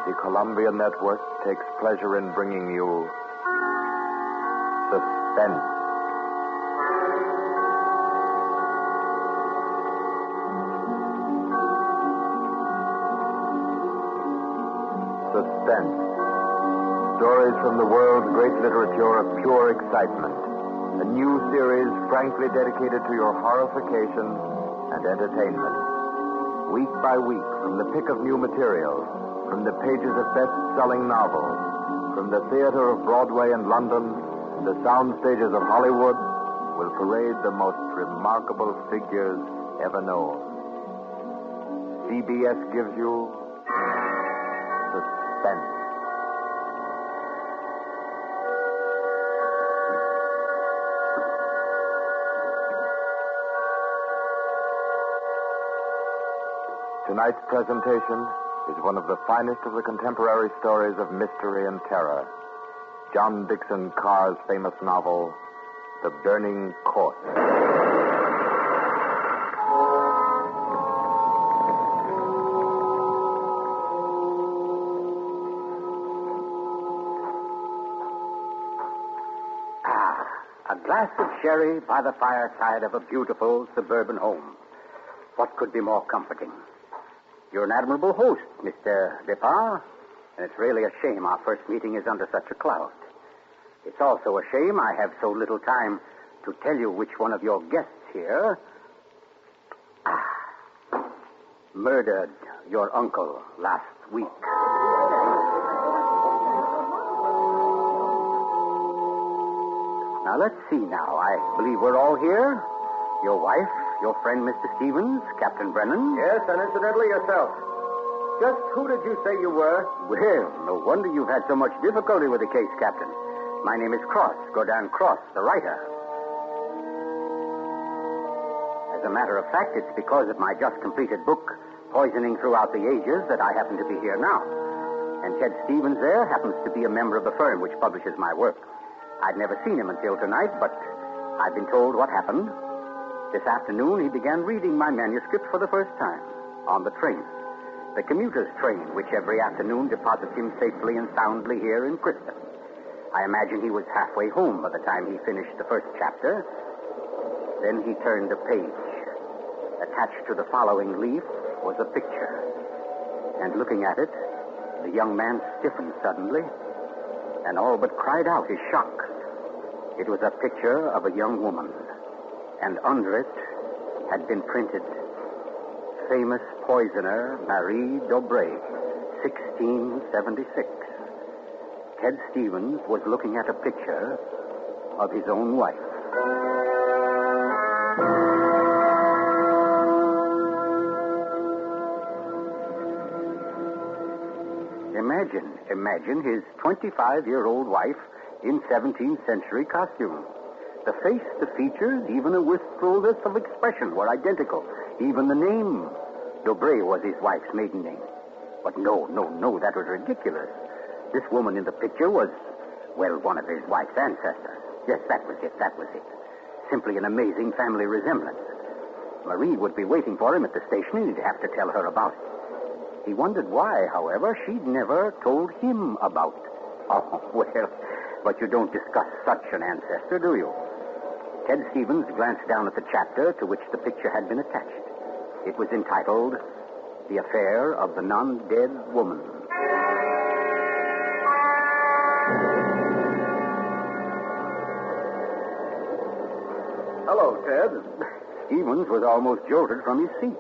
The Columbia Network takes pleasure in bringing you Suspense. Suspense. Stories from the world's great literature of pure excitement. A new series frankly dedicated to your horrification and entertainment. Week by week, from the pick of new material, from the pages of best-selling novels, from the theater of Broadway and London, and the sound stages of Hollywood, will parade the most remarkable figures ever known. CBS gives you Suspense. Tonight's presentation is one of the finest of the contemporary stories of mystery and terror. John Dickson Carr's famous novel, The Burning Court. A glass of sherry by the fireside of a beautiful suburban home. What could be more comforting? You're an admirable host, Mr. Depard, and it's really a shame our first meeting is under such a cloud. It's also a shame I have so little time to tell you which one of your guests here murdered your uncle last week. Now, let's see now. I believe we're all here. Your wife, your friend, Mr. Stevens, Captain Brennan. Yes, and incidentally yourself. Just who did you say you were? Well, no wonder you've had so much difficulty with the case, Captain. My name is Cross, Godin Cross, the writer. As a matter of fact, it's because of my just completed book, Poisoning Throughout the Ages, that I happen to be here now. And Ted Stevens there happens to be a member of the firm which publishes my work. I'd never seen him until tonight, but I've been told what happened. This afternoon, he began reading my manuscript for the first time on the train. The commuter's train, which every afternoon deposits him safely and soundly here in Criston. I imagine he was halfway home by the time he finished the first chapter. Then he turned a page. Attached to the following leaf was a picture. And looking at it, the young man stiffened suddenly and all but cried out his shock. It was a picture of a young woman. And under it had been printed, famous poisoner Marie Dobré, 1676. Ted Stevens was looking at a picture of his own wife. Imagine his 25-year-old wife in 17th century costume. The face, the features, even a wistfulness of expression were identical. Even the name. Dobré was his wife's maiden name. But no, that was ridiculous. This woman in the picture was, well, one of his wife's ancestors. Yes, that was it. Simply an amazing family resemblance. Marie would be waiting for him at the station, and he'd have to tell her about it. He wondered why, however, she'd never told him about it. Oh, well, but you don't discuss such an ancestor, do you? Ted Stevens glanced down at the chapter to which the picture had been attached. It was entitled, The Affair of the Non-Dead Woman. Hello, Ted. Stevens was almost jolted from his seat.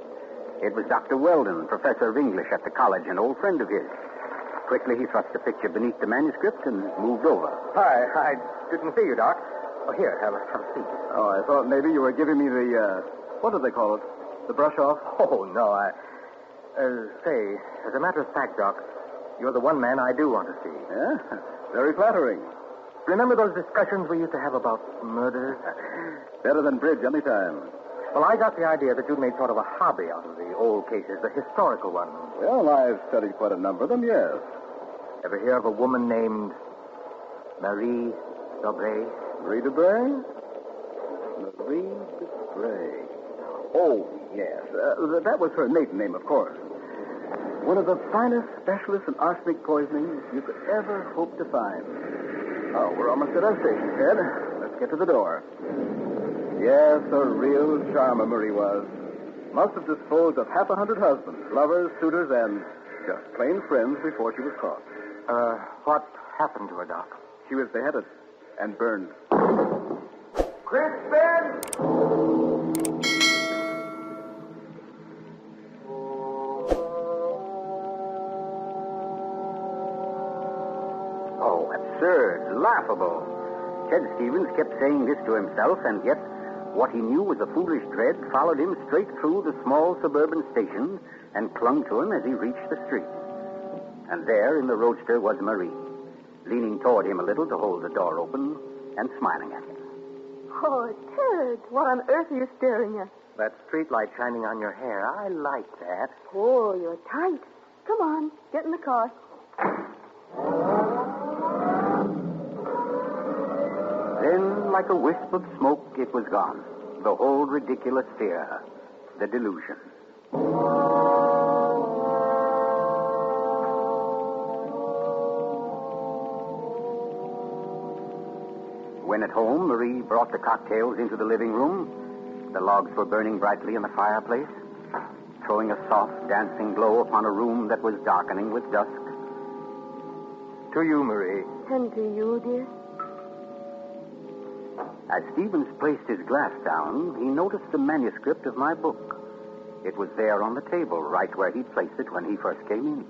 It was Dr. Weldon, professor of English at the college, an old friend of his. Quickly, he thrust the picture beneath the manuscript and moved over. Hi, I didn't see you, Doc. Oh, here, have a seat. Oh, I thought maybe you were giving me the, what do they call it? The brush off? Oh, no, say, as a matter of fact, Doc, you're the one man I do want to see. Yeah? Very flattering. Remember those discussions we used to have about murders? Better than bridge any time. Well, I got the idea that you'd made sort of a hobby out of the old cases, the historical ones. Well, I've studied quite a number of them, yes. Ever hear of a woman named Marie Dobré? Marie Dobré? Marie Dobré. Oh, yes. That was her maiden name, of course. One of the finest specialists in arsenic poisoning you could ever hope to find. Oh, we're almost at our station, Ted. Let's get to the door. Yes, a real charmer Marie was. Must have disposed of 100 husbands, lovers, suitors, and just plain friends before she was caught. What happened to her, Doc? She was beheaded and burned. Crispin! Oh, absurd, laughable. Ted Stevens kept saying this to himself, and yet what he knew was a foolish dread followed him straight through the small suburban station and clung to him as he reached the street. And there in the roadster was Marie, leaning toward him a little to hold the door open and smiling at him. Oh, Ted, what on earth are you staring at? That streetlight shining on your hair. I like that. Oh, you're tight. Come on, get in the car. Then, like a wisp of smoke, it was gone. The whole ridiculous fear, the delusion. When at home, Marie brought the cocktails into the living room. The logs were burning brightly in the fireplace, throwing a soft, dancing glow upon a room that was darkening with dusk. To you, Marie. And to you, dear. As Stevens placed his glass down, he noticed the manuscript of my book. It was there on the table, right where he'd placed it when he first came in.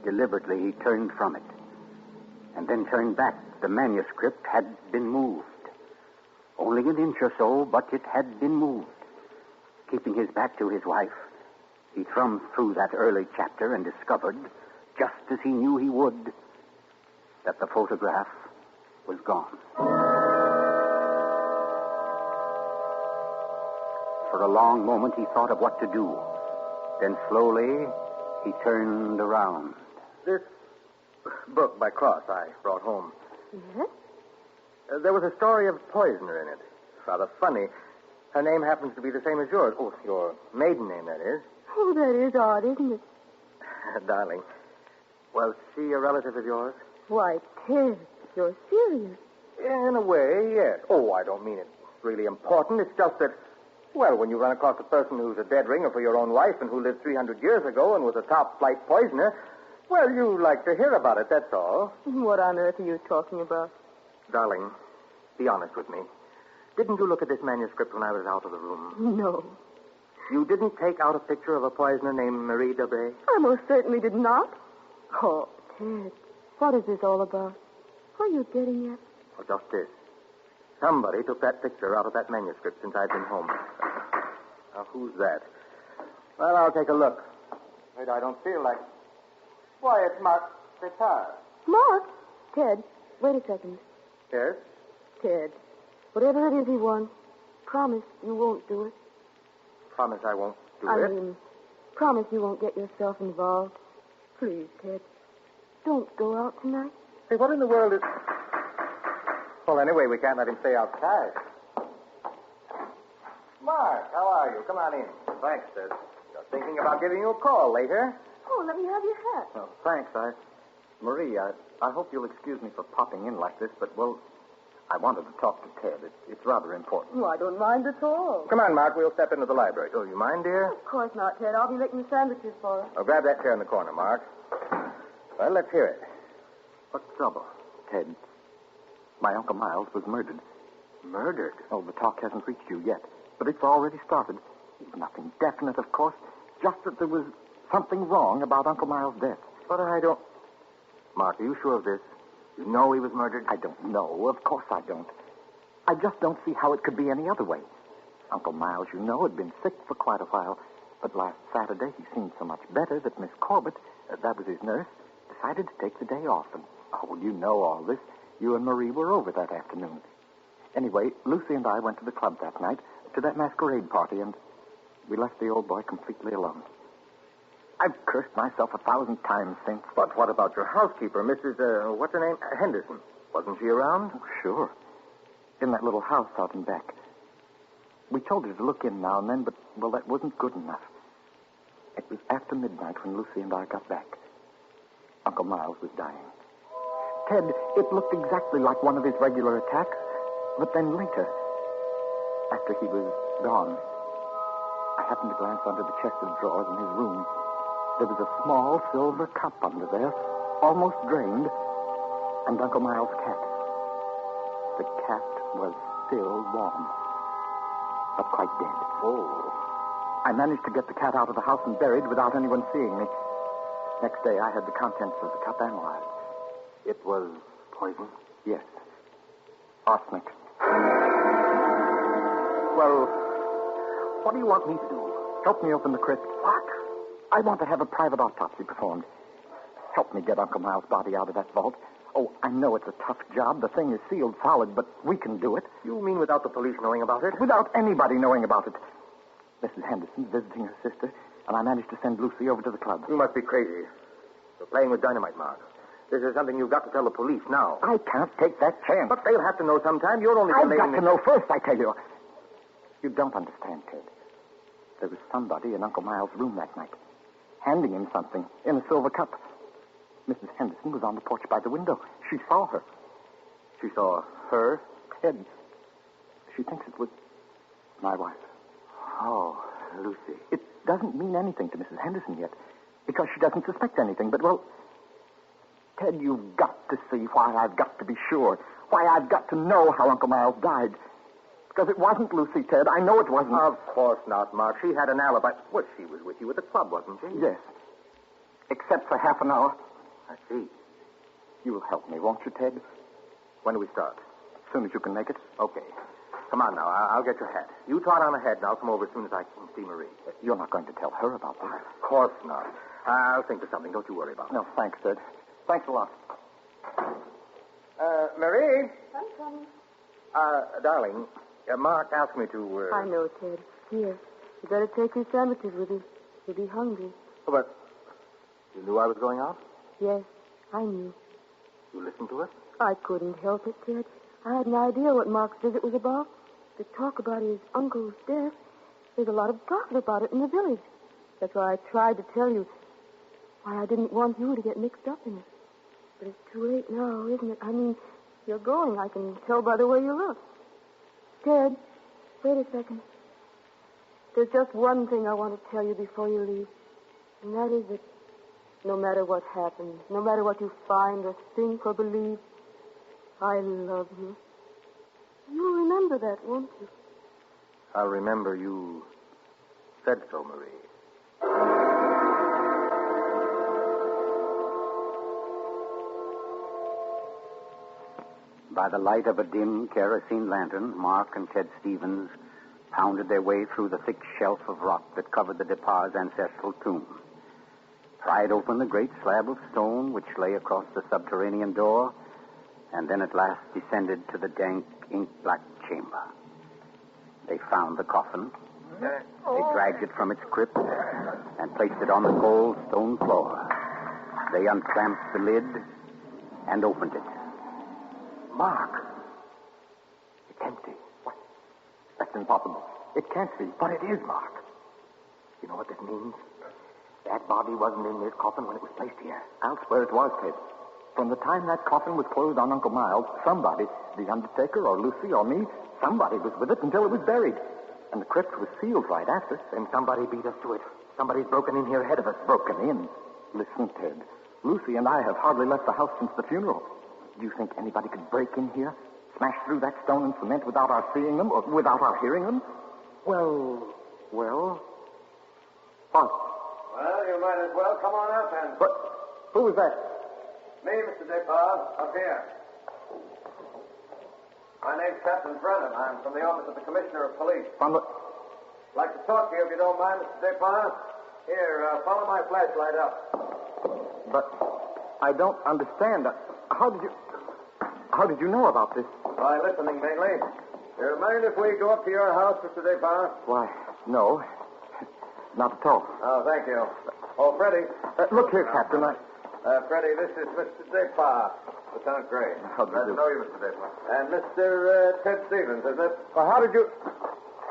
Deliberately, he turned from it, and then turned back. The manuscript had been moved. Only an inch or so, but it had been moved. Keeping his back to his wife, he thumbed through that early chapter and discovered, just as he knew he would, that the photograph was gone. For a long moment, he thought of what to do. Then slowly, he turned around. This book by Cross I brought home. Yes? There was a story of a poisoner in it. Rather funny. Her name happens to be the same as yours. Oh, your maiden name, that is. Oh, that is odd, isn't it? Darling, was she a relative of yours? Why, Ted, you're serious. In a way, yes. Oh, I don't mean it's really important. It's just that, well, when you run across a person who's a dead ringer for your own wife and who lived 300 years ago and was a top-flight poisoner, well, you like to hear about it, that's all. What on earth are you talking about? Darling, be honest with me. Didn't you look at this manuscript when I was out of the room? No. You didn't take out a picture of a poisoner named Marie Dobé? I most certainly did not. Oh, Ted, what is this all about? What are you getting at? Well, just this. Somebody took that picture out of that manuscript since I've been home. Now, who's that? Well, I'll take a look. Wait, I don't feel like... Why, it's Mark Guitar. Mark? Ted, wait a second. Yes? Ted, whatever it is he wants, promise you won't do it. Promise I won't do I it. mean, promise you won't get yourself involved. Please, Ted, don't go out tonight. Hey, what in the world is... Well, anyway, we can't let him stay outside. Mark, how are you? Come on in. Thanks, Ted. Just thinking about giving you a call later. Oh, let me have your hat. Oh, thanks. Marie, I hope you'll excuse me for popping in like this, but, well, I wanted to talk to Ted. It's rather important. Oh, I don't mind at all. Come on, Mark. We'll step into the library. Oh, you mind, dear? Of course not, Ted. I'll be making the sandwiches for us. Oh, grab that chair in the corner, Mark. Well, let's hear it. What's the trouble? Ted, my Uncle Miles was murdered. Murdered? Oh, the talk hasn't reached you yet, but it's already started. Nothing definite, of course, just that there was something wrong about Uncle Miles' death. But I don't... Mark, are you sure of this? You know he was murdered? I don't know. Of course I don't. I just don't see how it could be any other way. Uncle Miles, you know, had been sick for quite a while, but last Saturday he seemed so much better that Miss Corbett, that was his nurse, decided to take the day off. And, oh, you know all this. You and Marie were over that afternoon. Anyway, Lucy and I went to the club that night, to that masquerade party, and we left the old boy completely alone. I've cursed myself 1,000 times since. But what about your housekeeper, Mrs., what's her name? Henderson. Wasn't she around? Oh, sure. In that little house out in back. We told her to look in now and then, but, well, that wasn't good enough. It was after midnight when Lucy and I got back. Uncle Miles was dying. Ted, it looked exactly like one of his regular attacks, but then later, after he was gone, I happened to glance under the chest of drawers in his room. There was a small silver cup under there, almost drained, and Uncle Miles' cat. The cat was still warm, but quite dead. Oh. I managed to get the cat out of the house and buried without anyone seeing me. Next day, I had the contents of the cup analyzed. It was poison? Yes. Arsenic. Well, what do you want me to do? Help me open the crypt. What? I want to have a private autopsy performed. Help me get Uncle Miles' body out of that vault. Oh, I know it's a tough job. The thing is sealed solid, but we can do it. You mean without the police knowing about it? Without anybody knowing about it. Mrs. Henderson visiting her sister, and I managed to send Lucy over to the club. You must be crazy. You're playing with dynamite, Mark. This is something you've got to tell the police now. I can't take that chance. But they'll have to know sometime. You're only I've delaying got to know first, I tell you. You don't understand, Ted. There was somebody in Uncle Miles' room that night, handing him something in a silver cup. Mrs. Henderson was on the porch by the window. She saw her. She saw her, Ted. She thinks it was my wife. Oh, Lucy. It doesn't mean anything to Mrs. Henderson yet, because she doesn't suspect anything. But, well, Ted, you've got to see why I've got to be sure. Why I've got to know how Uncle Miles died. Because it wasn't Lucy, Ted. I know it wasn't. Of course not, Mark. She had an alibi. Well, she was with you at the club, wasn't she? Yes. Except for half an hour. I see. You will help me, won't you, Ted? When do we start? As soon as you can make it. Okay. Come on now. I'll get your hat. You trot on ahead, and I'll come over as soon as I can see Marie. You're not going to tell her about this. Of course not. I'll think of something. Don't you worry about it. No, thanks, Ted. Thanks a lot. Marie. I'm coming. Darling, Mark asked me to... I know, Ted. Here. You better take your sandwiches with you. You'll be hungry. Oh, but you knew I was going out? Yes, I knew. You listened to it? I couldn't help it, Ted. I had an idea what Mark's visit was about. The talk about his uncle's death. There's a lot of gossip about it in the village. That's why I tried to tell you. Why I didn't want you to get mixed up in it. But it's too late now, isn't it? I mean, you're going. I can tell by the way you look. Ted, wait a second. There's just one thing I want to tell you before you leave. And that is that no matter what happens, no matter what you find or think or believe, I love you. You'll remember that, won't you? I'll remember you said so, Marie. By the light of a dim kerosene lantern, Mark and Ted Stevens pounded their way through the thick shelf of rock that covered the Depar's ancestral tomb, pried open the great slab of stone which lay across the subterranean door, and then at last descended to the dank, ink-black chamber. They found the coffin. They dragged it from its crypt and placed it on the cold stone floor. They unclamped the lid and opened it. Mark. It's empty. What? That's impossible. It can't be. But it is, Mark. You know what this means? That body wasn't in this coffin when it was placed here. I'll swear it was, Ted. From the time that coffin was closed on Uncle Miles, somebody, the undertaker or Lucy or me, somebody was with it until it was buried. And the crypt was sealed right after. Then somebody beat us to it. Somebody's broken in here ahead of us. Broken in? Listen, Ted. Lucy and I have hardly left the house since the funeral. Do you think anybody could break in here, smash through that stone and cement without our seeing them or without our hearing them? Well... What? Well, you might as well come on up and... But who was that? Me, Mr. Depar, up here. My name's Captain Brennan. I'm from the office of the Commissioner of Police. From the... Like to talk to you if you don't mind, Mr. Depar. Here, follow my flashlight up. But I don't understand. How did you know about this? By listening, mainly. You mind if we go up to your house, Mr. Depar? Why, no. Not at all. Oh, thank you. Oh, Freddie. Look here, Captain. Freddie, this is Mr. Depar, Lieutenant Gray. How do you do? Glad to know you, Mr. Depar. And Mr. Ted Stevens, isn't it? Well, how did you...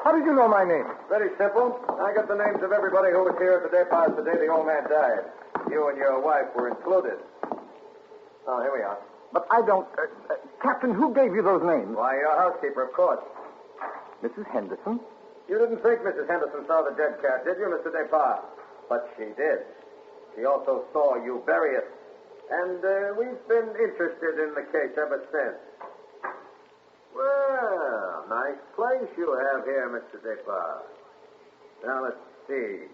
How did you know my name? Very simple. I got the names of everybody who was here at the depot the day the old man died. You and your wife were included. Oh, here we are. But I don't... Captain, who gave you those names? Why, your housekeeper, of course. Mrs. Henderson? You didn't think Mrs. Henderson saw the dead cat, did you, Mr. Depart? But she did. She also saw you bury it. And we've been interested in the case ever since. Well, nice place you have here, Mr. Depart. Now, let's see.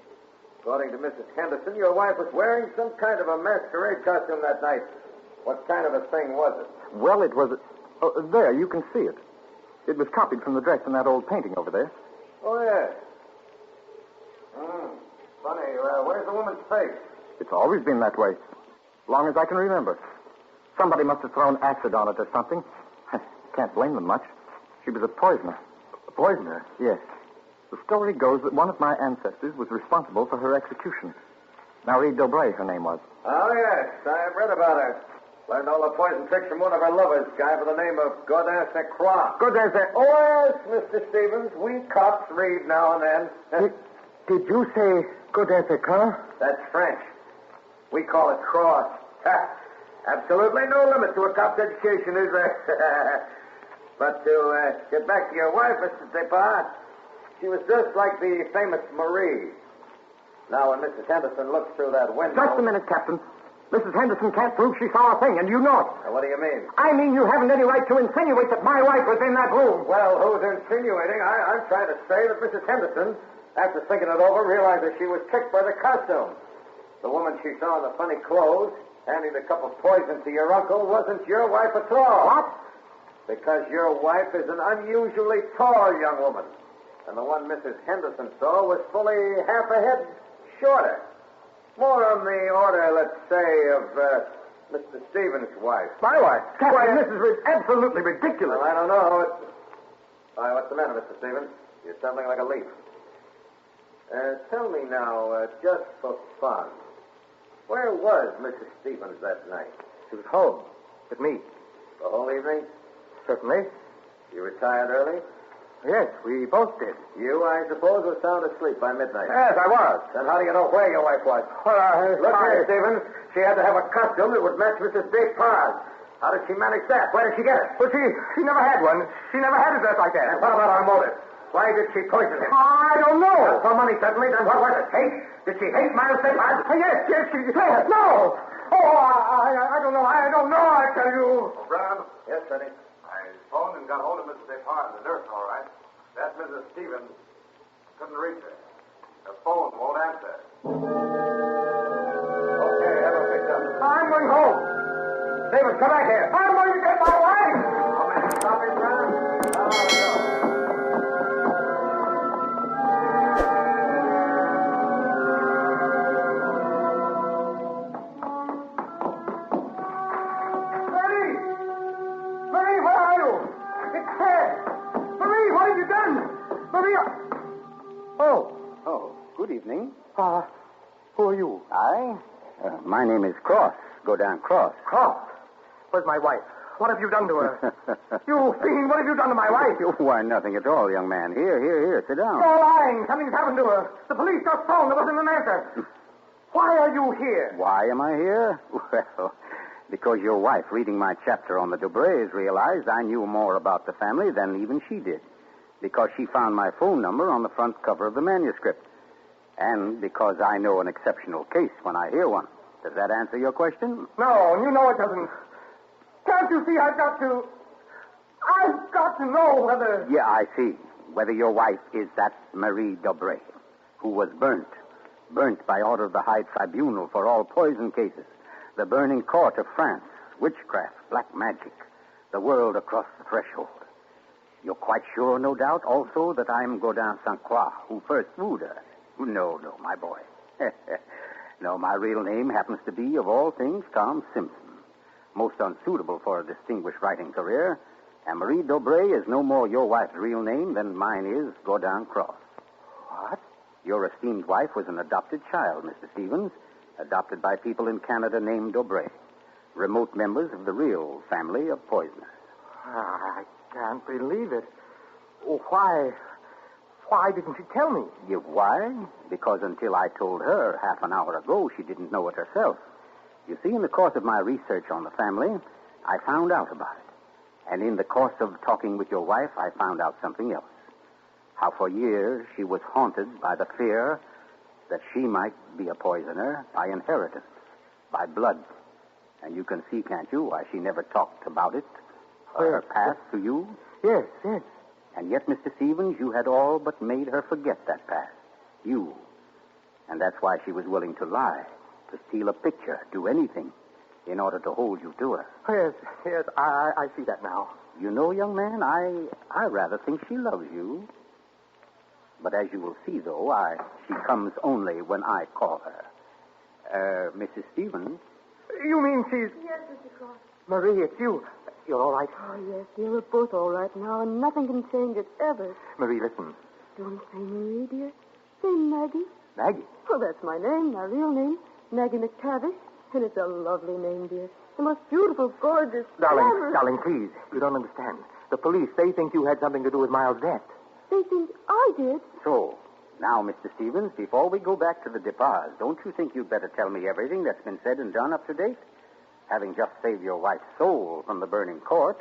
According to Mrs. Henderson, your wife was wearing some kind of a masquerade costume that night. What kind of a thing was it? Well, it was... there, you can see it. It was copied from the dress in that old painting over there. Oh, yes. Funny. Where's the woman's face? It's always been that way. As long as I can remember. Somebody must have thrown acid on it or something. Can't blame them much. She was a poisoner. A poisoner? Yes. The story goes that one of my ancestors was responsible for her execution. Marie Dobray, her name was. Oh, yes. I've read about her. Learned all the poison tricks from one of her lovers, guy by the name of Godin St. Croix. Godin St. Oh, yes, Mr. Stevens. We cops read now and then. Did you say Godin St. Croix? That's French. We call it cross. Absolutely no limit to a cop's education, is there? But to get back to your wife, Mr. Depart, she was just like the famous Marie. Now, when Mrs. Henderson looks through that window... Just a minute, Captain. Mrs. Henderson can't prove she saw a thing, and you know it. Now, what do you mean? I mean you haven't any right to insinuate that my wife was in that room. Well, who's insinuating? I'm trying to say that Mrs. Henderson, after thinking it over, realized that she was tricked by the costume. The woman she saw in the funny clothes, handing the cup of poison to your uncle, wasn't your wife at all. What? Because your wife is an unusually tall young woman. And the one Mrs. Henderson saw was fully half a head shorter. More on the order, let's say, of Mr. Stevens' wife. My wife? Captain, this is absolutely ridiculous. Well, I don't know. Why, what's the matter, Mr. Stevens? You're trembling like a leaf. Tell me now, just for fun, where was Mrs. Stevens that night? She was home with me. The whole evening? Certainly. You retired early? Yes, we both did. You, I suppose, were sound asleep by midnight. Yes, I was. Then how do you know where your wife was? Well, Look here, Stevens. She had to have a costume that would match Mrs. Despar's. How did she manage that? Where did she get it? Well, she never had one. She never had a dress like that. And what about our motive? Why did she poison him? I don't know. Not for money, certainly. Then what was it? Hate? Did she hate Miles Despard? Yes, she did. No. Oh, I don't know. I don't know, I tell you. Brown? Yes, Eddie. I phoned and got hold of Mrs. Despard, the nurse, all right. That Mrs. Stevens couldn't reach her. Her phone won't answer. Okay, have her picked up. I'm going home. Stevens, come back here. I'm going to get my wife. Want me to stop it, Brown? Now, let's go. Marie, where are you? It's Ted. Marie, what have you done? Marie. Oh, good evening. Who are you? My name is Cross, Godin Cross. Cross. Where's my wife? What have you done to her? You fiend, what have you done to my wife? Why, nothing at all, young man. Here, sit down. You're lying. Something's happened to her. The police just phoned. There wasn't an answer. Why are you here? Why am I here? Well, because your wife, reading my chapter on the Dobrays, realized I knew more about the family than even she did. Because she found my phone number on the front cover of the manuscript. And because I know an exceptional case when I hear one. Does that answer your question? No, you know it doesn't. Can't you see I've got to know whether... Yeah, I see. Whether your wife is that Marie Dobray, who was burnt by order of the High Tribunal for all poison cases, the burning court of France, witchcraft, black magic, the world across the threshold. You're quite sure, no doubt, also, that I'm Godin St. Croix, who first wooed her. No, my boy. No, my real name happens to be, of all things, Tom Simpson. Most unsuitable for a distinguished writing career. And Marie Dobray is no more your wife's real name than mine is Godin Cross. What? Your esteemed wife was an adopted child, Mr. Stevens, adopted by people in Canada named Dobray, remote members of the real family of poisoners. I can't believe it. Oh, why Why didn't she tell me? Why? Because until I told her half an hour ago, she didn't know it herself. You see, in the course of my research on the family, I found out about it. And in the course of talking with your wife, I found out something else. How for years she was haunted by the fear that she might be a poisoner by inheritance, by blood. And you can see, can't you, why she never talked about it, her past to you? Yes, yes. And yet, Mr. Stevens, you had all but made her forget that past. You. And that's why she was willing to lie, to steal a picture, do anything, in order to hold you to her. Yes, I see that now. You know, young man, I rather think she loves you. But as you will see, though, she comes only when I call her. Mrs. Stevens? You mean she's... Yes, Mr. Cross. Marie, it's you. You're all right? Oh, yes, dear. We're both all right now, and nothing can change it ever. Marie, listen. Don't say Marie, dear. Say Maggie. Maggie? Well, that's my name, my real name. Maggie McTavish. And it's a lovely name, dear. The most beautiful, gorgeous, glamorous... Darling, please. You don't understand. The police, they think you had something to do with Miles' death. They think I did. So, now, Mr. Stevens, before we go back to the Depars, don't you think you'd better tell me everything that's been said and done up to date? Having just saved your wife's soul from the burning court,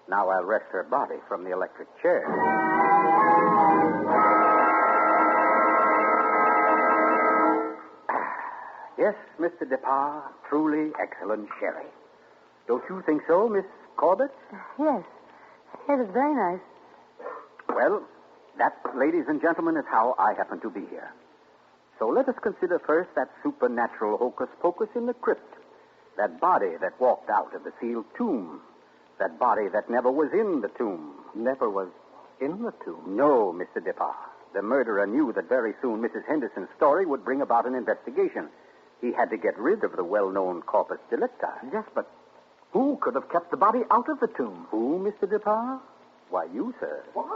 now I'll wrest her body from the electric chair. Yes, Mr. Depar, truly excellent sherry. Don't you think so, Miss Corbett? Yes. It is very nice. Well, that, ladies and gentlemen, is how I happen to be here. So let us consider first that supernatural hocus-pocus in the crypt. That body that walked out of the sealed tomb. That body that never was in the tomb. Never was in the tomb. No, Mr. Depar. The murderer knew that very soon Mrs. Henderson's story would bring about an investigation. He had to get rid of the well-known corpus delicti. Yes, but who could have kept the body out of the tomb? Who, Mr. Depar? Why, you, sir. What?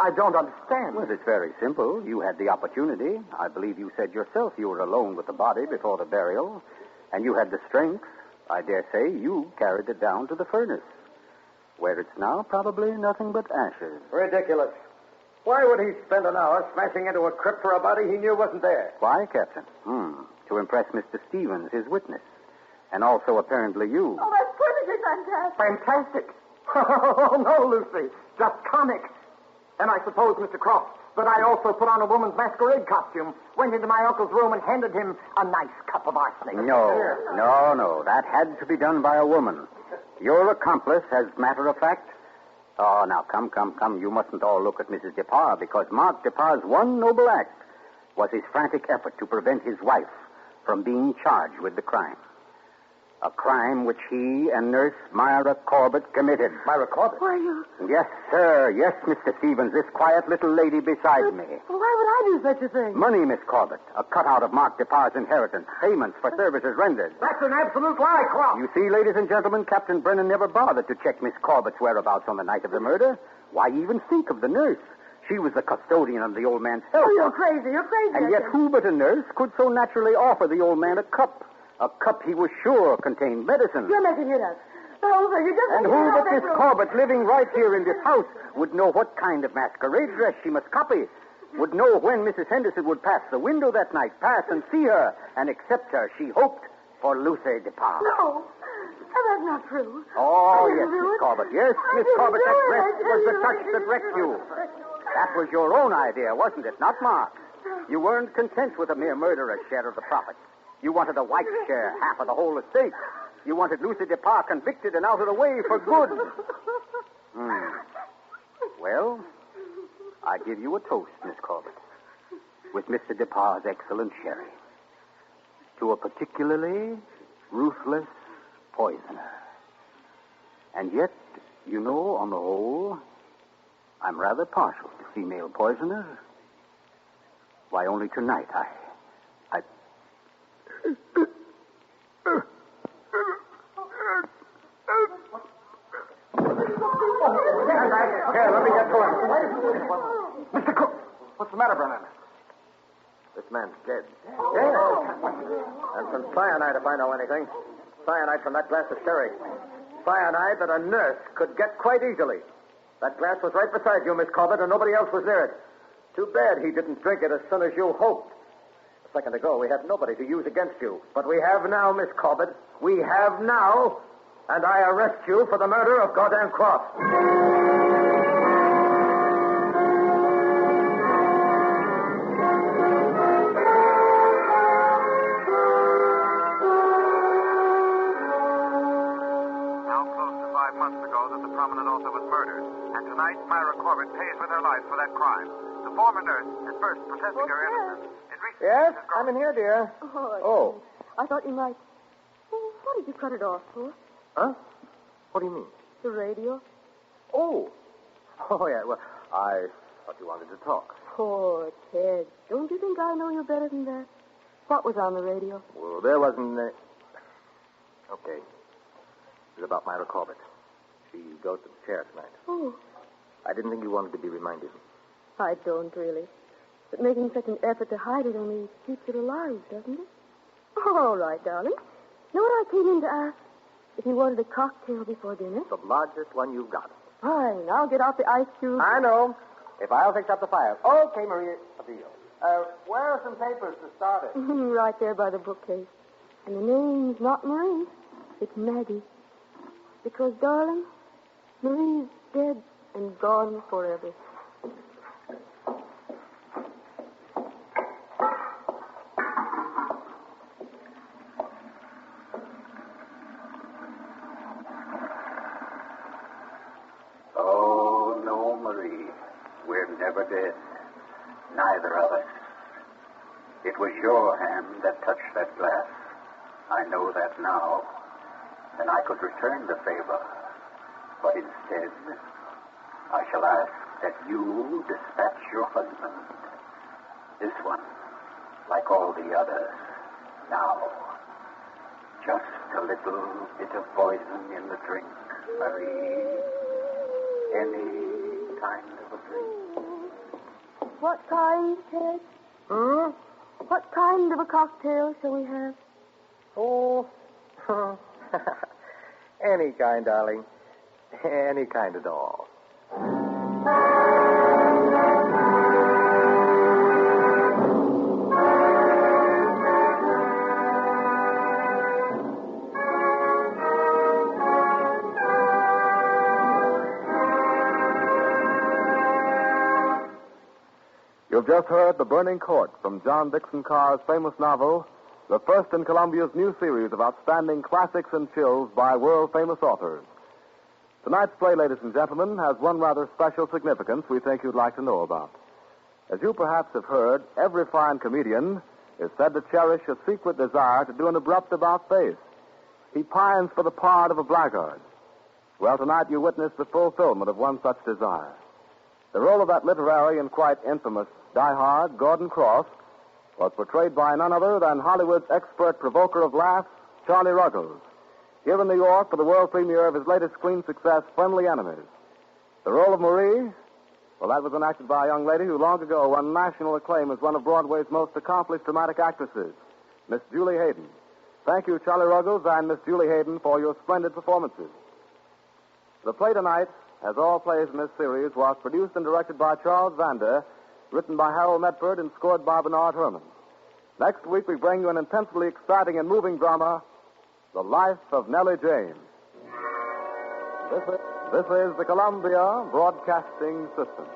I don't understand. Well, it's very simple. You had the opportunity. I believe you said yourself you were alone with the body before the burial. And you had the strength. I dare say you carried it down to the furnace, where it's now probably nothing but ashes. Ridiculous. Why would he spend an hour smashing into a crypt for a body he knew wasn't there? Why, Captain? To impress Mr. Stevens, his witness. And also, apparently, you. Oh, that's perfectly fantastic. Fantastic. Oh, no, Lucy. Just comic. And I suppose, Mr. Croft, that I also put on a woman's masquerade costume, went into my uncle's room, and handed him a nice cup of arsenic. No. That had to be done by a woman. Your accomplice, as a matter of fact. Oh, now, come. You mustn't all look at Mrs. Depar, because Mark Depar's one noble act was his frantic effort to prevent his wife from being charged with the crime. A crime which he and Nurse Myra Corbett committed. Myra Corbett? Why, you... Yes, sir. Yes, Mr. Stevens. This quiet little lady beside me. Well, why would I do such a thing? Money, Miss Corbett. A cutout of Mark Depar's inheritance. Payments for services rendered. That's an absolute lie, Croft. You see, ladies and gentlemen, Captain Brennan never bothered to check Miss Corbett's whereabouts on the night of the murder. Why even think of the nurse? She was the custodian of the old man's health. Oh, you're crazy. And yet who but a nurse could so naturally offer the old man a cup? A cup he was sure contained medicine. You're making it up. The whole thing. You just And who but Miss Corbett, living right here in this house, would know what kind of masquerade dress she must copy, would know when Mrs. Henderson would pass the window that night, pass and see her, and accept her, she hoped, for Lucy Depar. No. That's not true. Oh, yes, Miss Corbett. Yes, Miss Corbett, that dress was the touch that wrecked you. That was your own idea, wasn't it? Not Mark's. You weren't content with a mere murderer's share of the profits. You wanted a wife's share, half of the whole estate. You wanted Lucy Depar convicted and out of the way for good. Well, I give you a toast, Miss Corbett, with Mr. Depar's excellent sherry. To a particularly ruthless poisoner. And yet, you know, on the whole, I'm rather partial to female poisoners. Why, only tonight I... Here, let me get to him. Mr. Cook, what's the matter, Brennan? This man's dead. Dead? And some cyanide if I know anything. Cyanide from that glass of sherry. Cyanide that a nurse could get quite easily. That glass was right beside you, Miss Corbett, and nobody else was near it. Too bad he didn't drink it as soon as you hoped. A second ago, we had nobody to use against you. But we have now, Miss Corbett. We have now. And I arrest you for the murder of Gordon Cross. Prominent author was murdered, and tonight Myra Corbett pays with her life for that crime. The former nurse, at first protesting her innocence, in recent Yes, years has I'm grown... in here, dear. Oh. I thought you might. Oh, what did you cut it off for? Huh? What do you mean? The radio. Oh, yeah. Well, I thought you wanted to talk. Poor Ted. Don't you think I know you better than that? What was on the radio? Well, there wasn't... Okay. It was about Myra Corbett. She goes to the chair tonight. Oh, I didn't think you wanted to be reminded. I don't really. But making such an effort to hide it only keeps it alive, doesn't it? All right, darling. Know what I came in to ask? If you wanted a cocktail before dinner? The largest one you've got. Fine. I'll get out the ice cube. I know. If I'll fix up the fire. Okay, Maria. A deal. Where are some papers to start it? Right there by the bookcase. And the name's not Marie. It's Maggie. Because, darling, Marie's dead and gone forever. Oh, no, Marie. We're never dead. Neither of us. It was your hand that touched that glass. I know that now. And I could return the favor. But instead, I shall ask that you dispatch your husband. This one, like all the others, now. Just a little bit of poison in the drink, Marie. Any kind of a drink. What kind, Ted? What kind of a cocktail shall we have? Oh, any kind, darling. Any kind at all. You've just heard The Burning Court from John Dixon Carr's famous novel, the first in Columbia's new series of outstanding classics and chills by world-famous authors. Tonight's play, ladies and gentlemen, has one rather special significance we think you'd like to know about. As you perhaps have heard, every fine comedian is said to cherish a secret desire to do an abrupt about-face. He pines for the part of a blackguard. Well, tonight you witness the fulfillment of one such desire. The role of that literary and quite infamous diehard, Gordon Cross, was portrayed by none other than Hollywood's expert provoker of laughs, Charlie Ruggles, here in New York for the world premiere of his latest screen success, Friendly Enemies. The role of Marie, well, that was enacted by a young lady who long ago won national acclaim as one of Broadway's most accomplished dramatic actresses, Miss Julie Hayden. Thank you, Charlie Ruggles and Miss Julie Hayden, for your splendid performances. The play tonight, as all plays in this series, was produced and directed by Charles Vander, written by Harold Medford and scored by Bernard Herrmann. Next week, we bring you an intensely exciting and moving drama, The Life of Nellie James. This is the Columbia Broadcasting System.